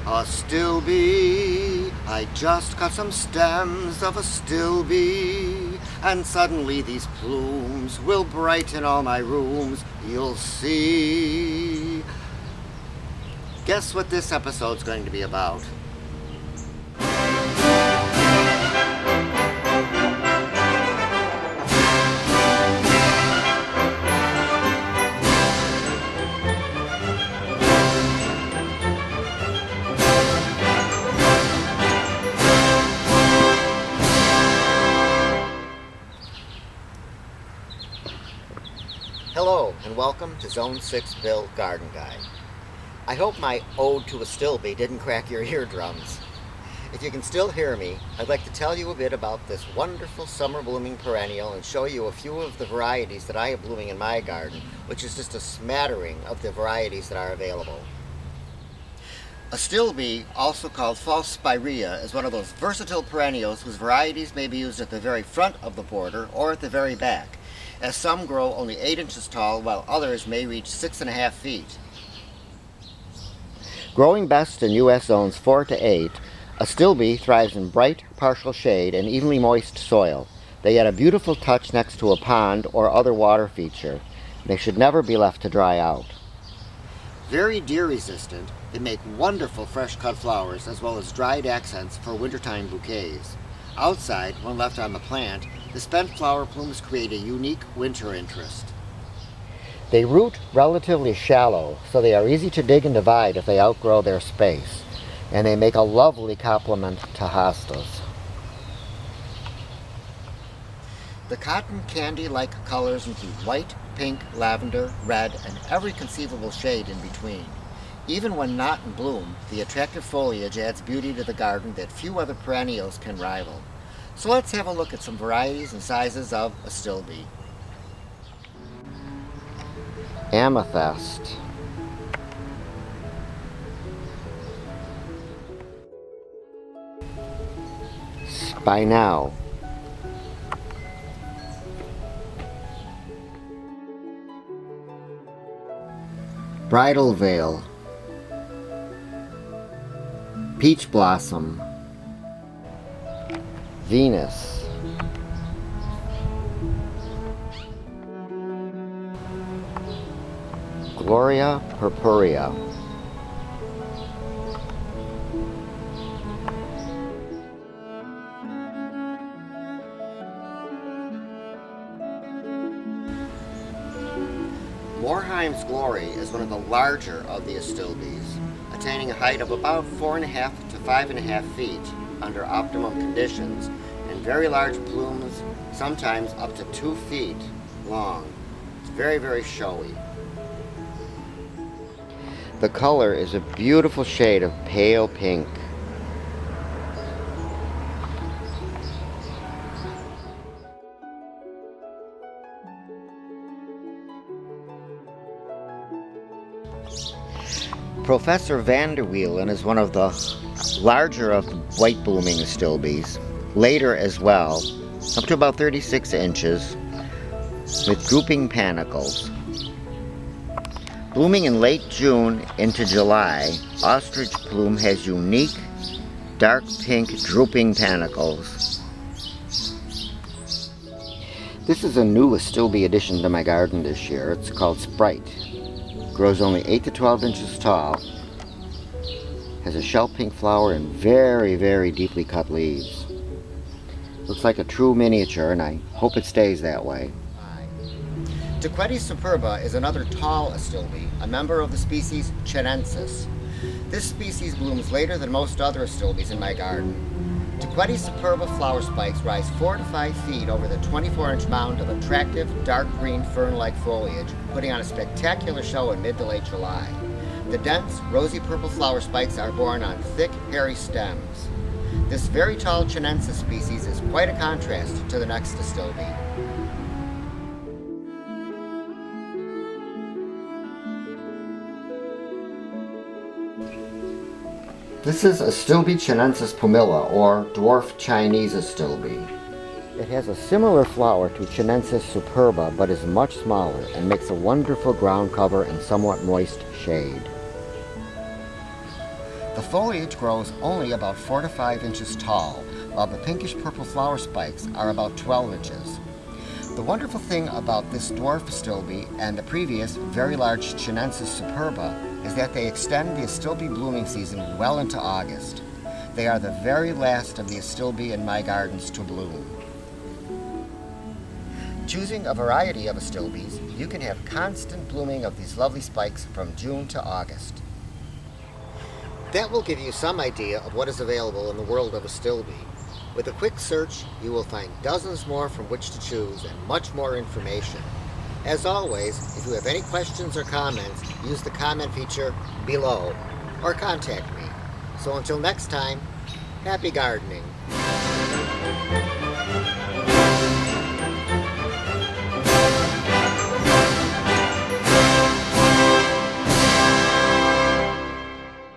Astilbe, I just cut some stems of Astilbe, and suddenly these plumes will brighten all my rooms, you'll see. Guess what this episode's going to be about? Hello, and welcome to Zone 6 Bill Garden Guide. I hope my ode to Astilbe didn't crack your eardrums. If you can still hear me, I'd like to tell you a bit about this wonderful summer blooming perennial and show you a few of the varieties that I have blooming in my garden, which is just a smattering of the varieties that are available. Astilbe, also called false spirea, is one of those versatile perennials whose varieties may be used at the very front of the border or at the very back, as some grow only 8 inches tall while others may reach 6.5 feet. Growing best in U.S. zones 4 to 8, Astilbe thrives in bright, partial shade and evenly moist soil. They add a beautiful touch next to a pond or other water feature. They should never be left to dry out. Very deer resistant, they make wonderful fresh cut flowers as well as dried accents for wintertime bouquets. Outside, when left on the plant, the spent flower plumes create a unique winter interest. They root relatively shallow, so they are easy to dig and divide if they outgrow their space, and they make a lovely complement to hostas. The cotton candy-like colors include white, pink, lavender, red, and every conceivable shade in between. Even when not in bloom, the attractive foliage adds beauty to the garden that few other perennials can rival. So let's have a look at some varieties and sizes of Astilbe. Amethyst, Spinel, Bridal Veil, Peach Blossom, Venus, Gloria purpurea, Moorheim's Glory is one of the larger of the Astilbes, attaining a height of about 4.5 to 5.5 feet under optimum conditions, and very large plumes, sometimes up to 2 feet long. It's very, very showy. The color is a beautiful shade of pale pink. Professor van der Wielen is one of the larger of the white blooming Astilbes, later as well, up to about 36 inches, with drooping panicles. Blooming in late June into July, ostrich bloom has unique dark pink drooping panicles. This is a new Astilbe addition to my garden this year. It's called Sprite. Grows only 8 to 12 inches tall. Has a shell pink flower and very, very deeply cut leaves. Looks like a true miniature, and I hope it stays that way. Dequetti superba is another tall Astilbe, a member of the species Chinensis. This species blooms later than most other Astilbes in my garden. Dequetti superba flower spikes rise 4 to 5 feet over the 24-inch mound of attractive, dark green fern-like foliage, putting on a spectacular show in mid to late July. The dense, rosy purple flower spikes are borne on thick, hairy stems. This very tall Chinensis species is quite a contrast to the next Astilbe. This is Astilbe chinensis pumila, or dwarf Chinese Astilbe. It has a similar flower to Chinensis superba, but is much smaller and makes a wonderful ground cover and somewhat moist shade. The foliage grows only about 4 to 5 inches tall, while the pinkish purple flower spikes are about 12 inches. The wonderful thing about this dwarf Astilbe and the previous very large Chinensis superba is that they extend the Astilbe blooming season well into August. They are the very last of the Astilbe in my gardens to bloom. Choosing a variety of Astilbes, you can have constant blooming of these lovely spikes from June to August. That will give you some idea of what is available in the world of Astilbe. With a quick search, you will find dozens more from which to choose and much more information. As always, if you have any questions or comments, use the comment feature below or contact me. So until next time, happy gardening.